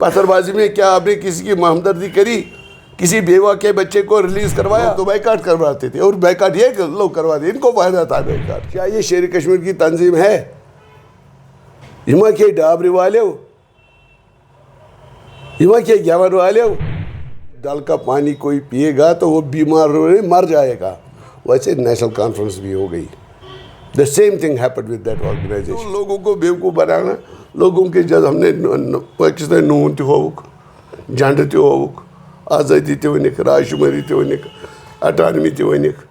پتھر بازی میں کیا آپ نے کسی کی ہمدردی کری؟ کسی بیوہ کے بچے کو ریلیز کروایا؟ تو بائیکاٹ کرواتے تھے، اور بائیکاٹ یہ کہ لوگ کرواتے، ان کو فائدہ تھا بائیکاٹ۔ کیا یہ شیر کشمیر کی تنظیم ہے؟ یہاں کے ڈابری والے ہو، یہاں کے گیون والے ہو، ڈل کا پانی کوئی پیے گا تو وہ بیمار مر جائے گا۔ ویسے نیشنل کانفرنس بھی ہو گئی۔ The same thing happened with that organization. لوگوں کو بیوقوف بنانا، لوگوں کے جب ہم نے پاکستان نون تہ ہوک، جھنڈ تہ ہوک، آزادی تہ ونک، رائے شماری تہ ونک، اٹانمی تہ ونک،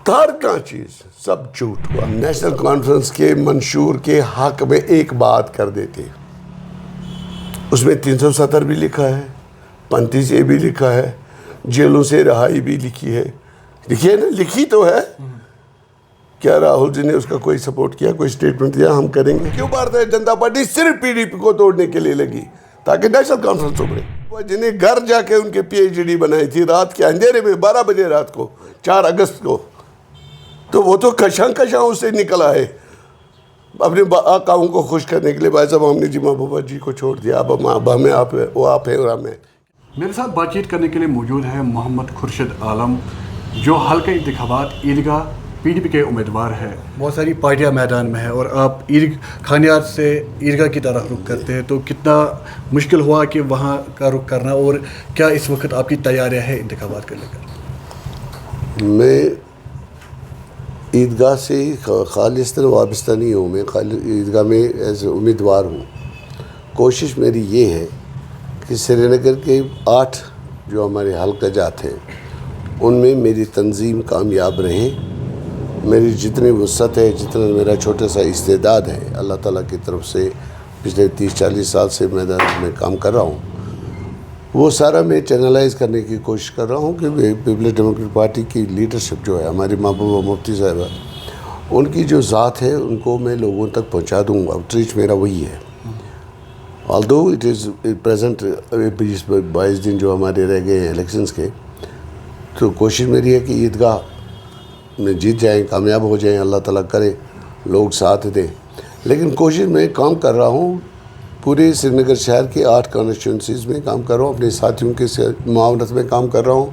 ہر کانٛہہ چیز سب جھوٹ ہوا۔ نیشنل کانفرنس کے منشور کے حق میں ایک بات کر دیتے، اس میں 370 بھی لکھا ہے، 35 اے بھی لکھا ہے، جیلوں سے رہائی بھی لکھی ہے، لکھی ہے نا، لکھی تو ہے۔ کیا راہل جی نے اس کا کوئی سپورٹ کیا، کوئی سٹیٹمنٹ دیا ہم کریں گے؟ کیوں بھارتیہ جنتا پارٹی صرف پی ڈی پی کو توڑنے کے لیے لگی تاکہ نیشنل کانفرنس ابھرے؟ جنہیں گھر جا کے ان کے پی ایچ ڈی بنائی تھی رات کے اندھیرے میں 12 بجے رات کو 4 اگست کو، تو وہ تو کشاں اس سے نکل آئے اپنے آقاؤں کو خوش کرنے کے لیے۔ بھائی صاحب ہم نے جی محبوبہ جی کو چھوڑ دیا، اب ہمیں وہ آپ ہیں اور ہم ہیں۔ میرے ساتھ بات چیت کرنے کے لیے موجود ہے محمد خورشید عالم، جو حلقہ انتخابات عیدگاہ پی ڈی پی کے امیدوار ہے۔ بہت ساری پارٹیاں میدان میں ہیں اور آپ کھانیار سے عیدگاہ کی طرف رخ کرتے ہیں، تو کتنا مشکل ہوا کہ وہاں کا رخ کرنا، اور کیا اس وقت آپ کی تیاریاں ہیں انتخابات کو لے کر؟ میں عیدگاہ سے خالصتاً وابستہ نہیں ہوں، میں عیدگاہ میں ایز امیدوار ہوں۔ کوشش میری یہ ہے کہ سری نگر کے 8 جو ہمارے حلقہ جات ہیں ان میں میری تنظیم کامیاب رہے۔ میری جتنی وسعت ہے، جتنا میرا چھوٹا سا استعداد ہے، اللہ تعالیٰ کی طرف سے پچھلے 30-40 سال سے میدان میں کام کر رہا ہوں، وہ سارا میں چینلائز کرنے کی کوشش کر رہا ہوں کہ پیپلز ڈیموکریٹک پارٹی کی لیڈرشپ جو ہے، ہماری محبوبہ مفتی صاحبہ، ان کی جو ذات ہے ان کو میں لوگوں تک پہنچا دوں گا۔ آؤٹریچ میرا وہی ہے۔ although it is present 22 دن جو ہمارے رہ گئے ہیں الیکشنز کے، تو کوشش میری ہے کہ عیدگاہ میں جیت جائیں، کامیاب ہو جائیں، اللہ تعالیٰ کرے لوگ ساتھ دیں۔ لیکن کوشش میں کام کر رہا ہوں، پورے سری نگر شہر کے 8 کانسٹیچوئنسیز میں کام کر رہا ہوں، اپنے ساتھیوں کے معاونت میں کام کر رہا ہوں۔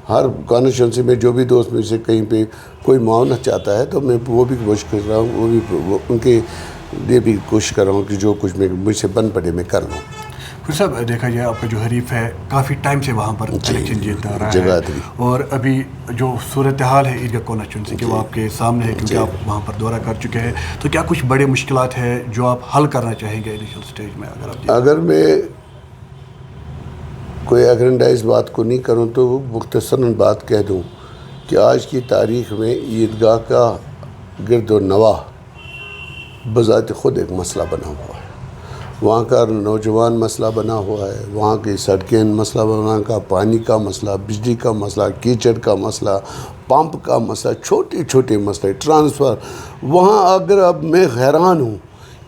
ہر کانسٹیچوئنسی میں جو بھی دوست مجھ سے کہیں پہ کوئی معاونت چاہتا ہے تو میں وہ بھی کوشش کر رہا ہوں، وہ بھی ان کے لیے بھی کوشش کر رہا ہوں کہ جو کچھ مجھ سے بن پڑے میں کر لوں۔ پھر صاحب دیکھا جائے آپ کا جو حریف ہے کافی ٹائم سے وہاں پر الیکشن جیتتا رہا ہے، اور ابھی جو صورتحال ہے عیدگاہ کانسٹیچوئنسی کی وہ آپ کے سامنے ہے، کیونکہ آپ وہاں پر دورہ کر چکے ہیں، تو کیا کچھ بڑے مشکلات ہیں جو آپ حل کرنا چاہیں گے انیشل سٹیج میں؟ اگر میں کوئی اگرنڈائز بات کو نہیں کروں تو مختصراً بات کہہ دوں کہ آج کی تاریخ میں عیدگاہ کا گرد و نواح بذات خود ایک مسئلہ بنا ہوا ہے۔ وہاں کا نوجوان مسئلہ بنا ہوا ہے، وہاں کی سڑکیں مسئلہ بنا، وہاں کا پانی کا مسئلہ، بجلی کا مسئلہ، کیچڑ کا مسئلہ، پمپ کا مسئلہ، چھوٹے چھوٹے مسئلے، ٹرانسفر۔ وہاں اگر اب میں حیران ہوں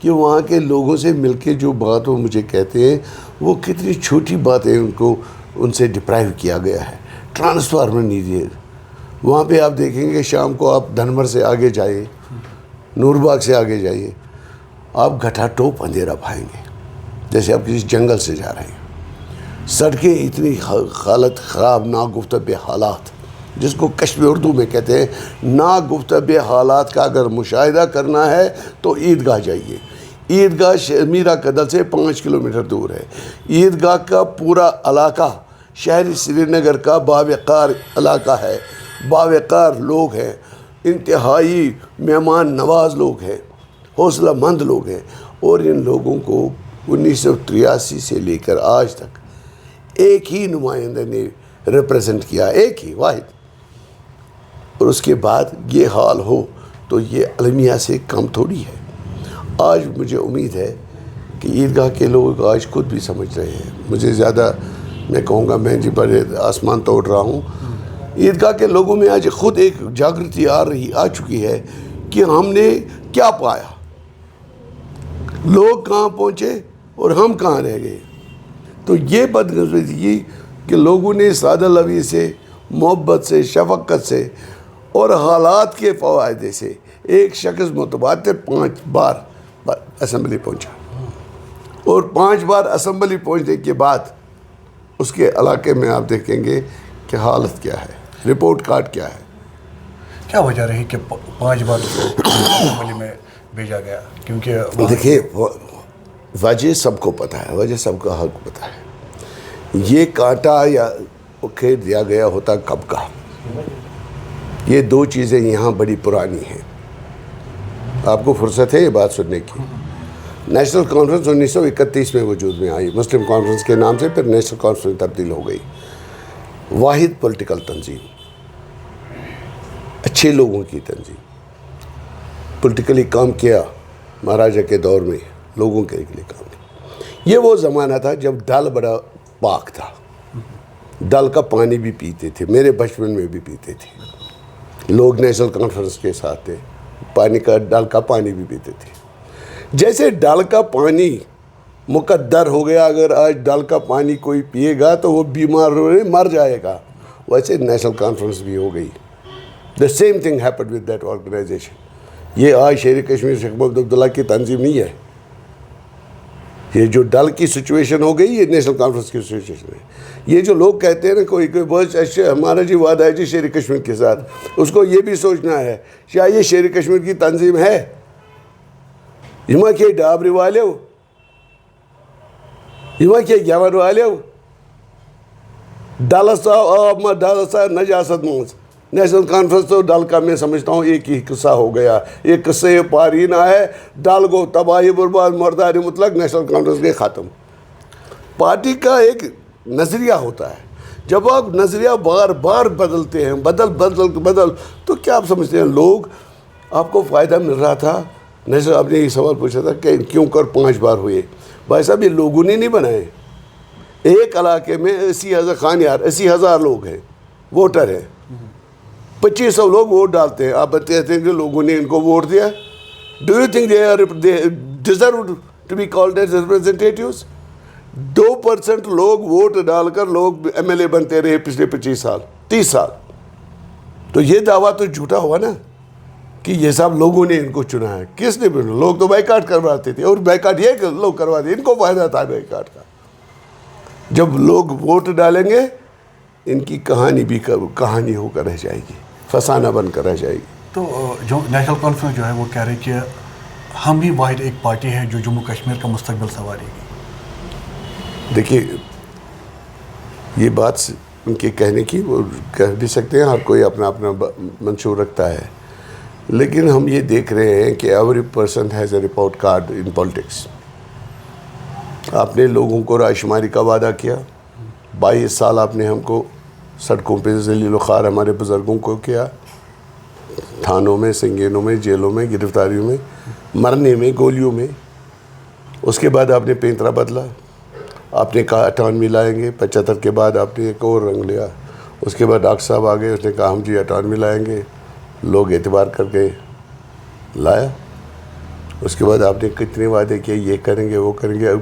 کہ وہاں کے لوگوں سے مل کے جو بات وہ مجھے کہتے ہیں وہ کتنی چھوٹی باتیں ان سے ڈپرائیو کیا گیا ہے۔ ٹرانسفارمر نہیں دیے۔ وہاں پہ آپ دیکھیں گے شام کو آپ دھنور سے آگے جائیے، نور باغ سے آگے جائیے، آپ گھٹا ٹوپ اندھیرا پائیں گے جیسے آپ کسی جنگل سے جا رہے ہیں۔ سڑکیں اتنی حالت خراب، ناگفتب حالات، جس کو کشمی اردو میں کہتے ہیں ناگفتب حالات کا اگر مشاہدہ کرنا ہے تو عیدگاہ جائیے۔ عیدگاہ میرا قدل سے 5 کلومیٹر دور ہے۔ عیدگاہ کا پورا علاقہ شہری سری نگر کا باوقار علاقہ ہے، باوقار لوگ ہیں، انتہائی مہمان نواز لوگ ہیں، حوصلہ مند لوگ ہیں، اور ان لوگوں کو 1983 سے لے کر آج تک ایک ہی نمائندے نے ریپریزنٹ کیا، ایک ہی واحد، اور اس کے بعد یہ حال ہو تو یہ المیہ سے کم تھوڑی ہے۔ آج مجھے امید ہے کہ عیدگاہ کے لوگ آج خود بھی سمجھ رہے ہیں، مجھے زیادہ میں کہوں گا میں جی بڑے آسمان توڑ رہا ہوں، عیدگاہ کے لوگوں میں آج خود ایک جاگرتی آ چکی ہے کہ ہم نے کیا پایا، لوگ کہاں پہنچے اور ہم کہاں رہ گئے۔ تو یہ بدقسمتی کہ لوگوں نے سادہ لوی سے، محبت سے، شفقت سے اور حالات کے فوائدے سے ایک شخص متبادر 5 بار اسمبلی پہنچا۔ اور 5 بار اسمبلی پہنچنے کے بعد اس کے علاقے میں آپ دیکھیں گے کہ حالت کیا ہے، رپورٹ کارڈ کیا ہے. کیا وجہ رہی کہ 5 بار اسمبلی میں بھیجا گیا؟ کیونکہ دیکھیے وجہ سب کو پتہ ہے، وجہ سب کا حق پتہ ہے. یہ کانٹا یا کھیت دیا گیا ہوتا کب کا. یہ 2 چیزیں یہاں بڑی پرانی ہیں. آپ کو فرصت ہے یہ بات سننے کی. نیشنل کانفرنس 1931 میں وجود میں آئی، مسلم کانفرنس کے نام سے، پھر نیشنل کانفرنس میں تبدیل ہو گئی. واحد پولیٹیکل تنظیم، اچھے لوگوں کی تنظیم، پولیٹیکلی کام کیا مہاراجہ کے دور میں، لوگوں کے لیے کام کیا. یہ وہ زمانہ تھا جب ڈل بڑا پاک تھا، ڈل کا پانی بھی پیتے تھے، میرے بچپن میں بھی پیتے تھے لوگ. نیشنل کانفرنس کے ساتھ تھے، پانی کا ڈل کا پانی بھی پیتے تھے. جیسے ڈل کا پانی مقدر ہو گیا، اگر آج ڈل کا پانی کوئی پیے گا تو وہ بیمار مر جائے گا، ویسے نیشنل کانفرنس بھی ہو گئی. The same thing happened with that organisation. یہ آج شیر کشمیر شیخ محمد عبداللہ کی تنظیم نہیں ہے. یہ جو ڈل کی سچویشن ہو گئی، یہ نیشنل کانفرنس کی سچویشن ہے. یہ جو لوگ کہتے ہیں نا کوئی بہت اچھا ہمارا جی وعدہ ہے جی شیر کشمیر کے ساتھ، اس کو یہ بھی سوچنا ہے کیا یہ شیر کشمیر کی تنظیم ہے؟ یما کیا ڈابری والے ہو، یما کیا گیون والے ہو، ڈلس آب ما ڈلس نجاست منز. نیشنل کانفرنس تو ڈل کا میں سمجھتا ہوں ایک ہی قصہ ہو گیا. یہ قصہ پارینہ ہے، ڈل گو تباہی برباد مرداری مطلق، نیشنل کانفرنس کے ختم. پارٹی کا ایک نظریہ ہوتا ہے، جب آپ نظریہ بار بار بدلتے ہیں، بدل تو کیا آپ سمجھتے ہیں لوگ آپ کو فائدہ مل رہا تھا؟ نیشنل آپ نے یہ سوال پوچھا تھا کہ کیوں کر 5 بار ہوئے. بھائی صاحب یہ لوگوں نے نہیں بنائے. ایک علاقے میں 80,000 خانیار 80,000 لوگ ہیں، ووٹر ہیں، 2500 لوگ ووٹ ڈالتے ہیں. آپ بتاتے ہیں کہ لوگوں نے ان کو ووٹ دیا. Do you think they deserve to be called as representatives? 2% لوگ ووٹ ڈال کر لوگ MLA بنتے رہے پچھلے 25 سال 30 سال. تو یہ دعویٰ تو جھوٹا ہوا نا کہ یہ سب لوگوں نے ان کو چنا ہے. کس نے بھی؟ لوگ تو بائیکاٹ کرواتے تھے، اور بائیکاٹ یہ کہ لوگ کرواتے، ان کو فائدہ تھا بائیکاٹ کا. جب لوگ ووٹ ڈالیں گے ان کی کہانی بھی کہانی ہو کر رہ جائے گی، فسانہ بن کر رہ جائے گی. تو جو نیشنل کانفرنس جو ہے وہ کہہ رہے کہ ہم ہی واحد ایک پارٹی ہے جو جموں کشمیر کا مستقبل سنوارے گی. دیکھیے یہ بات ان کے کہنے کی، وہ کہہ بھی سکتے ہیں، ہر کوئی اپنا اپنا منشور رکھتا ہے. لیکن ہم یہ دیکھ رہے ہیں کہ every person has a report card in politics. آپ نے لوگوں کو رائے شماری کا وعدہ کیا، 22 سال آپ نے ہم کو سڑکوں پہ ذلیل و خوار ہمارے بزرگوں کو کیا، تھانوں میں، سنگینوں میں، جیلوں میں، گرفتاریوں میں، مرنے میں، گولیوں میں. اس کے بعد آپ نے پینترا بدلا. آپ نے کہا 98 لائیں گے، 75 کے بعد آپ نے ایک اور رنگ لیا. اس کے بعد ڈاکٹر صاحب آ گئے، اس نے کہا ہم جی 98 لائیں گے. لوگ اعتبار کر گئے، لایا. اس کے بعد آپ نے کتنے وعدے کیے، یہ کریں گے وہ کریں گے. اب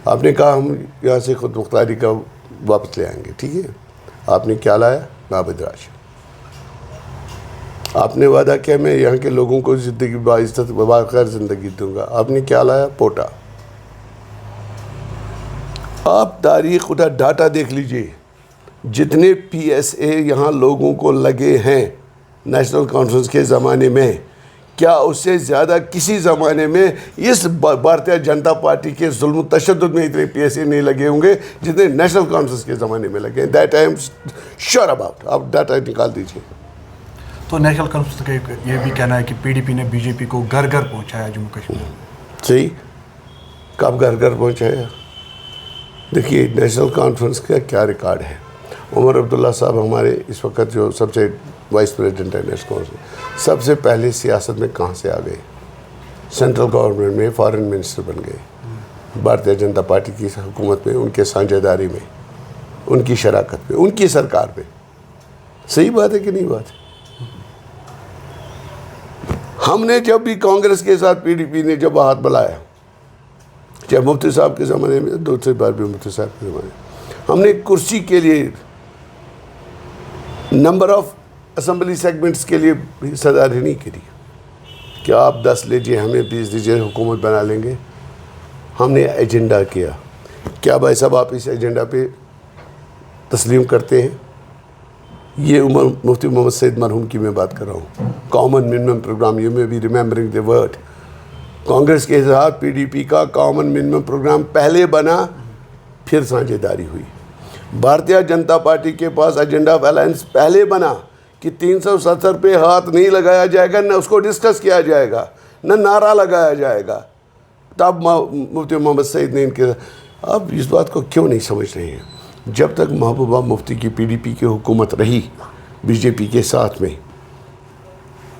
آپ نے کہا ہم یہاں سے خود مختاری کا واپس لے آئیں گے. ٹھیک ہے، آپ نے کیا لایا؟ نابد راج. آپ نے وعدہ کیا میں یہاں کے لوگوں کو زندگی باعزت باخیر زندگی دوں گا. آپ نے کیا لایا؟ پوٹا. آپ تاریخ کا ڈاٹا دیکھ لیجئے، جتنے PSA یہاں لوگوں کو لگے ہیں نیشنل کانفرنس کے زمانے میں، کیا اس سے زیادہ کسی زمانے میں اس بھارتیہ جنتا پارٹی کے ظلم و تشدد میں اتنے PSA نہیں لگے ہوں گے جتنے نیشنل کانفرنس کے زمانے میں لگے ہیں. That I am sure about. آپ ڈاٹا نکال دیجیے. تو نیشنل کانفرنس کا یہ بھی کہنا ہے کہ PDP نے BJP کو گھر گھر پہنچایا جموں کشمیر میں. صحیح. کب گھر گھر پہنچایا؟ دیکھیے نیشنل کانفرنس کا کیا ریکارڈ ہے. عمر عبداللہ صاحب ہمارے اس وقت جو سب سے وائس پریزیڈنٹ ہے نیشنل کانفرنس، سب سے پہلے سیاست میں کہاں سے آ گئے؟ سینٹرل گورنمنٹ میں فارن منسٹر بن گئے. بھارتیہ جنتا پارٹی کی حکومت میں، ان کے سانجھے داری میں، ان کی شراکت میں، ان کی سرکار میں. صحیح بات ہے کہ نہیں بات ہے؟ ہم نے جب بھی کانگریس کے ساتھ PDP نے جب ہاتھ بلایا، چاہے مفتی صاحب کے زمانے میں، دوسری بار بھی مفتی صاحب کے زمانے میں، ہم نے کرسی کے لیے، نمبر آف اسمبلی سیگمنٹس کے لیے حصہ داری نہیں کری کہ آپ 10 لیجیے، ہمیں 20 دیجیے، حکومت بنا لیں گے. ہم نے ایجنڈا کیا. کیا بھائی صاحب آپ اس ایجنڈا پہ تسلیم کرتے ہیں؟ یہ مفتی محمد سعید مرحوم کی میں بات کر رہا ہوں. Common minimum programme, you may be remembering the word. Congress کے ساتھ پی ڈی پی کا کامن منیمم پروگرام پہلے بنا، پھر سانجھے داری ہوئی. بھارتیہ جنتا پارٹی کے پاس ایجنڈا آف الائنس پہلے بنا کہ 370 پہ ہاتھ نہیں لگایا جائے گا، نہ اس کو ڈسکس کیا جائے گا، نہ نعرہ لگایا جائے گا. تب مفتی محمد سعید نے ان کے، اب اس بات کو کیوں نہیں سمجھ رہے ہیں؟ جب تک محبوبہ مفتی کی پی ڈی پی کی حکومت رہی بی جے پی کے ساتھ میں،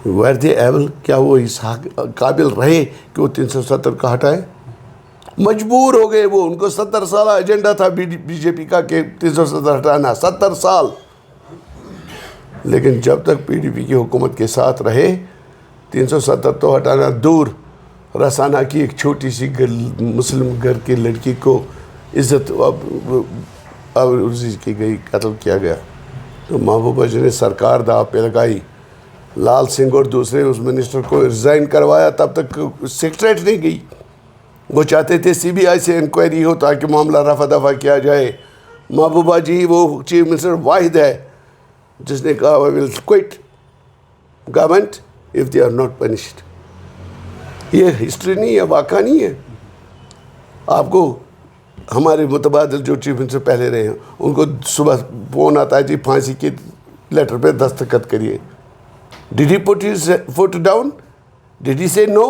ویر دے ایبل، کیا وہ اس قابل رہے کہ وہ 370 کا ہٹائے؟ مجبور ہو گئے وہ. ان کو 70 سالہ ایجنڈا تھا بی جے پی کا کہ 370 ہٹانا، 70 سال. لیکن جب تک پی ڈی پی کی حکومت کے ساتھ رہے 370 تو ہٹانا دور. رسانہ کی ایک چھوٹی سی مسلم گھر کی لڑکی کو عزت کی گئی، قتل کیا گیا. تو محبوبہ جی نے سرکار داؤ پہ لگائی. لال سنگھ اور دوسرے اس منسٹر کو ریزائن کروایا، تب تک سیکریٹریٹ نہیں گئی. وہ چاہتے تھے سی بی آئی سے انکوائری ہو تاکہ معاملہ رفع دفع کیا جائے. محبوبہ جی وہ چیف منسٹر واحد ہے جس نے کہا I will quit government if they are not punished. یہ ہسٹری نہیں ہے، واقعہ نہیں ہے. آپ کو ہمارے متبادل جو چیف منسٹر پہلے رہے ہیں ان کو صبح فون آتا ہے جی پھانسی کے لیٹر پہ دستخط کریے. Did he put his foot down? Did he say no?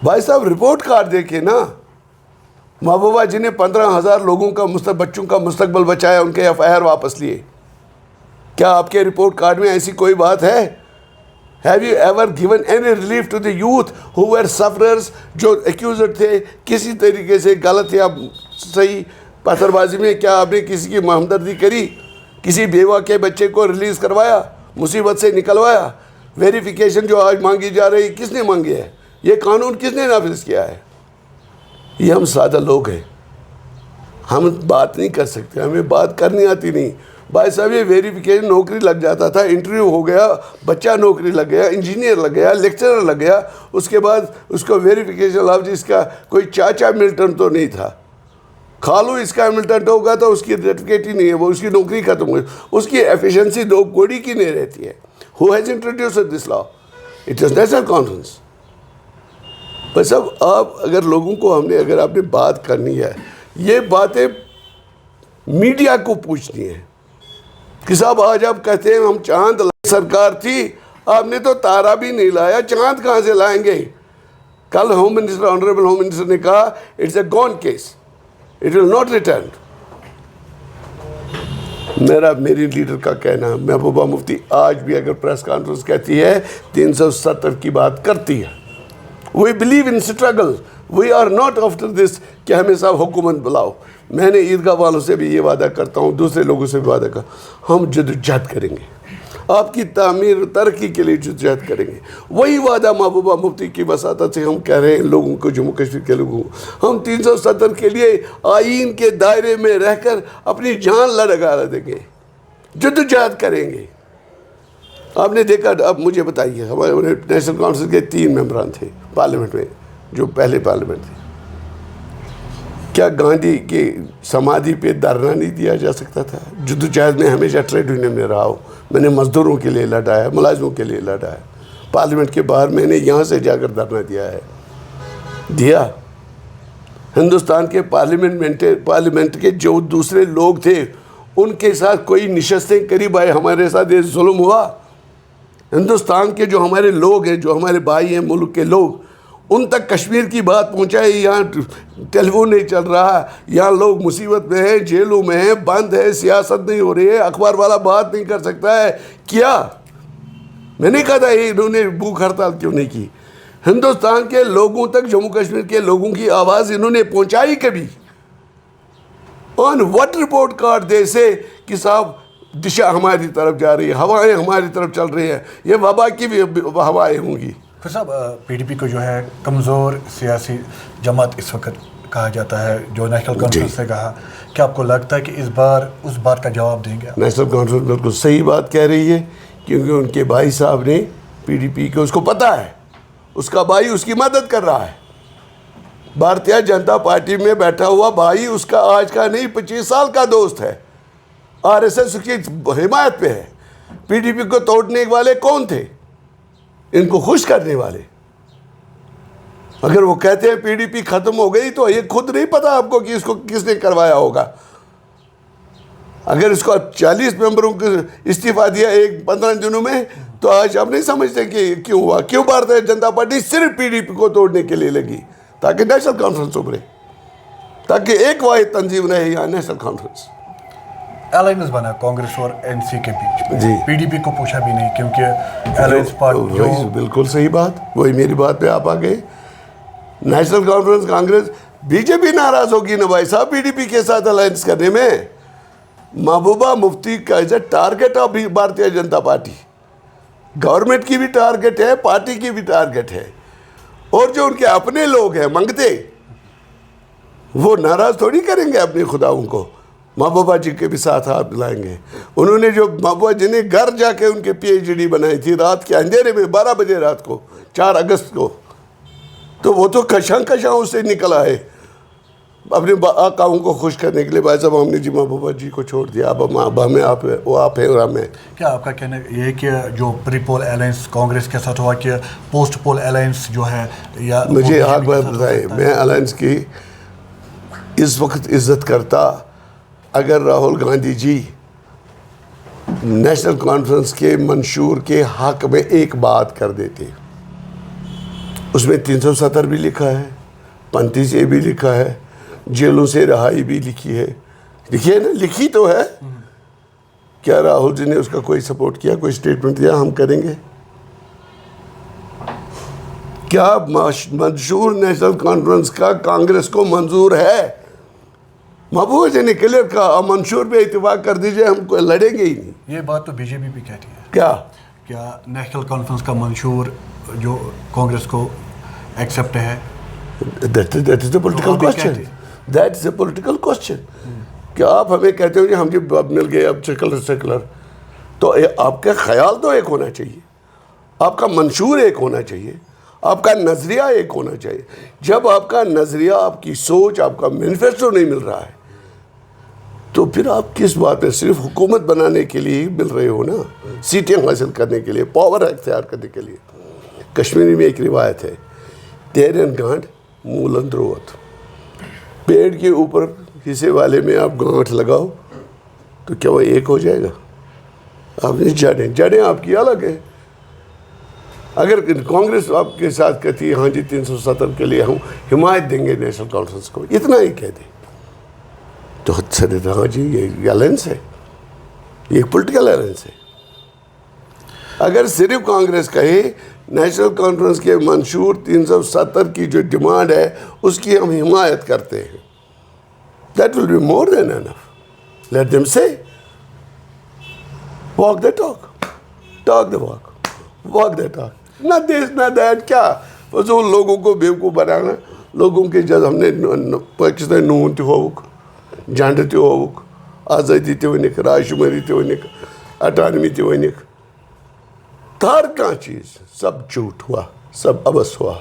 بھائی صاحب رپورٹ کارڈ دیکھیں نا. محبوبہ جی نے 15,000 لوگوں کا بچوں کا مستقبل بچایا، ان کے ایف آئی آر واپس لیے. کیا آپ کے رپورٹ کارڈ میں ایسی کوئی بات ہے؟ Have you ever given any relief to the youth who were sufferers، جو ایکیوزڈ تھے کسی طریقے سے غلط یا صحیح پتھر بازی میں؟ کیا آپ نے کسی کی ہمدردی کری؟ کسی بیوہ کے بچے کو ریلیز کروایا، مصیبت سے نکلوایا؟ ویریفیکیشن جو آج مانگی جا رہی کس نے مانگی ہے؟ یہ قانون کس نے نافذ کیا ہے؟ یہ ہم سادہ لوگ ہیں، ہم بات نہیں کر سکتے، ہمیں بات کرنی آتی نہیں. بھائی صاحب یہ ویریفیکیشن نوکری لگ جاتا تھا، انٹرویو ہو گیا، بچہ نوکری لگ گیا، انجینئر لگ گیا، لیکچرر لگ گیا، اس کے بعد اس کو ویریفیکیشن لاؤ جس کا کوئی چاچا ملٹن تو نہیں تھا، خالو اس کا ملٹن ہوگا تو اس کی سرٹیفکیٹ ہی نہیں ہے، وہ اس کی نوکری ختم ہوئی. اس کی ایفیشنسی دو کوڑی کی نہیں رہتی ہے. Who has introduced this law? It is national conference. بھائی صاحب آپ اگر لوگوں کو اگر آپ نے بات کرنی ہے، یہ باتیں میڈیا کو پوچھنی ہے کہ صاحب آج آپ کہتے ہیں ہم چاند سرکار تھی، آپ نے تو تارا بھی نہیں لایا، چاند کہاں سے لائیں گے؟ کل home minister, honourable home minister نے کہا it's a gone case, it will not return. میری لیڈر کا کہنا ہے، محبوبہ مفتی آج بھی اگر پریس کانفرنس کہتی ہے 370 کی بات کرتی ہے. We believe in struggle. We are not after this کہ ہمیں صاحب حکومت بلاؤ. میں نے عیدگاہ والوں سے بھی یہ وعدہ کرتا ہوں، دوسرے لوگوں سے بھی وعدہ کرتا ہوں، ہم جدوجہد کریں گے، آپ کی تعمیر ترقی کے لیے جدوجہد کریں گے. وہی وعدہ محبوبہ مفتی کی وساطت سے ہم کہہ رہے ہیں لوگوں کو، جموں کشمیر کے لوگوں کو، ہم 370 کے لیے آئین کے دائرے میں رہ کر اپنی جان لگا دیں گے، جدوجہد کریں گے. آپ نے دیکھا، اب مجھے بتائیے، ہمارے نیشنل کونسل کے 3 ممبران تھے پارلیمنٹ میں جو پہلے پارلیمنٹ تھے. کیا گاندھی کے سمادھی پہ دھرنا نہیں دیا جا سکتا تھا؟ جدوجہد میں ہمیشہ ٹریڈ یونین میں رہا ہوں، میں نے مزدوروں کے لیے لڑا ہے، ملازموں کے لیے لڑا ہے. پارلیمنٹ کے باہر میں نے یہاں سے جا کر دھرنا دیا. ہندوستان کے پارلیمنٹ کے جو دوسرے لوگ تھے ان کے ساتھ کوئی نشستیں کری بھائی ہمارے ساتھ یہ ظلم ہوا؟ ہندوستان کے جو ہمارے لوگ ہیں، جو ہمارے بھائی ہیں ملک کے لوگ، ان تک کشمیر کی بات پہنچائی. یہاں ٹیلی فون نہیں چل رہا، یہاں لوگ مصیبت میں ہیں، جیلوں میں ہیں، بند ہے، سیاست نہیں ہو رہی ہے، اخبار والا بات نہیں کر سکتا ہے. کیا میں نے کہا تھا انہوں نے بھوک ہڑتال کیوں نہیں کی؟ ہندوستان کے لوگوں تک، جموں کشمیر کے لوگوں کی آواز انہوں نے پہنچائی کبھی؟ آن وٹ رپورٹ کارڈ دے سے کہ صاحب دشا ہماری طرف جا رہی ہے، ہوائیں ہماری طرف چل رہی ہیں، یہ وبا کی بھی ہوائیں ہوں گی. پھر صاحب پی ڈی پی کو جو ہے کمزور سیاسی جماعت اس وقت کہا جاتا ہے، جو نیشنل کانفرنس سے کہا، کیا آپ کو لگتا ہے کہ اس بار کا جواب دیں گے؟ نیشنل کانفرنس بالکل صحیح بات کہہ رہی ہے، کیونکہ ان کے بھائی صاحب نے پی ڈی پی کو، اس کو پتہ ہے، اس کا بھائی اس کی مدد کر رہا ہے. بھارتیہ جنتا پارٹی میں بیٹھا ہوا بھائی اس کا آج کا نہیں 25 سال کا دوست ہے, آر ایس ایس اس کی حمایت پہ ہے. پی ڈی پی کو توڑنے والے کون تھے؟ ان کو خوش کرنے والے. اگر وہ کہتے ہیں پی ڈی پی ختم ہو گئی تو یہ خود نہیں پتا آپ کو کہ اس کو کس نے کروایا ہوگا. اگر اس کو 40 ممبروں کو استعفیٰ دیا 15 دنوں میں تو آج آپ نہیں سمجھتے کہ کیوں ہوا. کیوں بھارتیہ جنتا پارٹی صرف پی ڈی پی کو توڑنے کے لیے لگی؟ تاکہ نیشنل کانفرنس ابھرے, تاکہ ایک واحد تنظیم رہے یہاں نیشنل کانفرنس. الائنس بنا کانگریس اور این سی کے بیچ میں, جی. پی ڈی پی کو پوچھا بھی نہیں کیونکہ الائنس پارٹی جو بالکل صحیح بات, وہی میری بات پہ آپ آ گئے. National Conference Congress B J P ناراض ہوگی نا بھائی صاحب پی ڈی پی کے ساتھ الائنس کرنے میں. محبوبہ مفتی کا as a target of Bharatiya Janata party, government کی بھی ٹارگیٹ ہے, پارٹی کی بھی ٹارگیٹ ہے. اور جو ان کے اپنے لوگ ہیں منگتے, وہ ناراض تھوڑی کریں گے اپنے خداؤں کو. محبوبہ جی کے بھی ساتھ ہاتھ لائیں گے. انہوں نے جو محبوبہ جی نے گھر جا کے ان کے پی ایچ ڈی بنائی تھی رات کے اندھیرے میں 12 بجے رات کو 4 اگست کو, تو وہ تو کشاں اس سے نکلا ہے اپنے آقاؤں کو خوش کرنے کے لیے. بھائی صاحب ہم نے جی محبوبہ جی کو چھوڑ دیا, اب ہمیں وہ آپ ہے اور ہمیں. کیا آپ کا کہنا یہ ہے کہ جو پری پول الائنس کانگریس کے ساتھ ہوا کہ پوسٹ پول الائنس جو ہے یا مجھے حق بات بتائے, میں الائنس کی اس وقت عزت کرتا اگر راہل گاندھی جی نیشنل کانفرنس کے منشور کے حق میں ایک بات کر دیتے. اس میں 370 بھی لکھا ہے, 35A بھی لکھا ہے, جیلوں سے رہائی بھی لکھی ہے. لکھی ہے نا, لکھی تو ہے. کیا راہل جی نے اس کا کوئی سپورٹ کیا, کوئی سٹیٹمنٹ دیا ہم کریں گے؟ کیا منشور نیشنل کانفرنس کا کانگریس کو منظور ہے؟ محبوبہ جی نے کلیئر کہا منشور پہ اتفاق کر دیجئے, ہم لڑیں گے ہی نہیں. یہ بات تو بی جے پی بھی کہتی ہے. کیا نیشنل کانفرنس کا منشور جو کانگریس کو ایکسیپٹ ہے؟ That is a political question. That is a political question. کہ آپ ہمیں کہتے ہو کہ ہم جب مل گئے اب سیکولر, تو آپ کا خیال تو ایک ہونا چاہیے, آپ کا منشور ایک ہونا چاہیے, آپ کا نظریہ ایک ہونا چاہیے. جب آپ کا نظریہ, آپ کی سوچ, آپ کا مینیفیسٹو نہیں مل رہا ہے تو پھر آپ کس بات پہ صرف حکومت بنانے کے لیے مل رہے ہو نا, سیٹیں حاصل کرنے کے لیے, پاور اختیار کرنے کے لیے. کشمیری میں ایک روایت ہے, تیرن گانٹ مولند روت. پیڑ کے اوپر کسی والے میں آپ گانٹھ لگاؤ تو کیا وہ ایک ہو جائے گا؟ آپ نے جڑیں آپ کی الگ ہے. اگر کانگریس آپ کے ساتھ کہتی ہے ہاں جی 370 کے لیے ہم حمایت دیں گے نیشنل کانفرنس کو, اتنا ہی کہہ دیں تو ہاں جی یہ الائنس ہے, یہ ایک پولیٹیکل الائنس ہے. اگر صرف کانگریس کہے نیشنل کانفرنس کے منشور 370 کی جو ڈیمانڈ ہے اس کی ہم حمایت کرتے ہیں, that will be more than enough. Let them say, walk the talk, talk the walk, walk the talk. نہ this نہ that, کیا فضول لوگوں کو بیوقوف بنانا. لوگوں کے جب ہم نے پاکستان نون تہ ہوک, جھنڈ تہ ہوک, آزادی تہ ونک, رائے شماری تہ ونک, اٹانمی تہ ونک, ہر کانٛہہ چیز سب جھوٹ ہوا, سب ابس ہوا.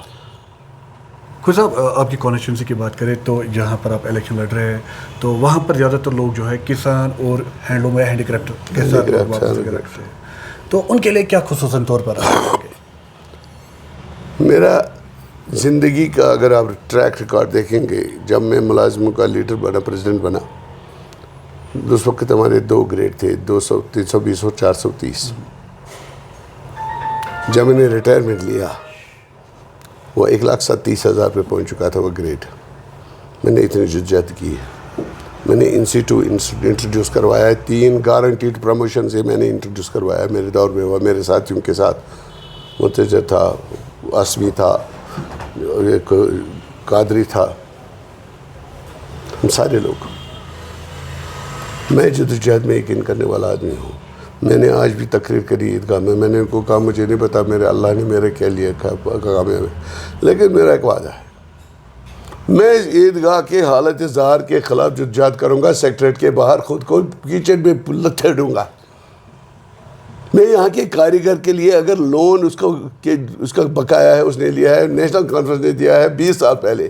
خود صاحب آپ کی کانسٹیچوئنسی کی بات کریں تو جہاں پر آپ الیکشن لڑ رہے ہیں تو وہاں پر زیادہ تر لوگ جو ہے کسان اور ہینڈلوم یا ہینڈی کرافٹ کے ساتھ رکھتے ہیں, تو ان کے لیے کیا خصوصاً طور پر میرا زندگی کا اگر آپ ٹریک ریکارڈ دیکھیں گے, جب میں ملازموں کا لیڈر بنا, پریزیڈنٹ بنا, اس وقت ہمارے 2 گریڈ تھے, 200, 320 اور 430. جب میں نے ریٹائرمنٹ لیا وہ 1,37,000 پہ پہنچ چکا تھا وہ گریڈ. میں نے اتنی جدوجہد کی ہے. میں نے انسٹیٹو انٹروڈیوس کروایا ہے, 3 گارنٹیڈ پروموشن سے میں نے انٹروڈیوس کروایا میرے دور میں ہوا. میرے ساتھیوں کے ساتھ منتظر تھا, آسمی تھا, ایک قادری تھا, ہم سارے لوگ. میں جدوجہد میں یقین کرنے والا آدمی ہوں. میں نے آج بھی تقریر کری عیدگاہ میں نے ان کو کہا مجھے نہیں پتا میرے اللہ نے میرے کیا لیے کام ہے, لیکن میرا ایک وعدہ ہے, میں اس عیدگاہ کے حالت ظاہر کے خلاف جدوجہد کروں گا. سیکٹریٹ کے باہر خود کو کچن میں لتھے ڈوں گا. میں یہاں کے کاریگر کے لیے اگر لون اس کا بقایا ہے, اس نے لیا ہے, نیشنل کانفرنس نے دیا ہے 20 سال پہلے,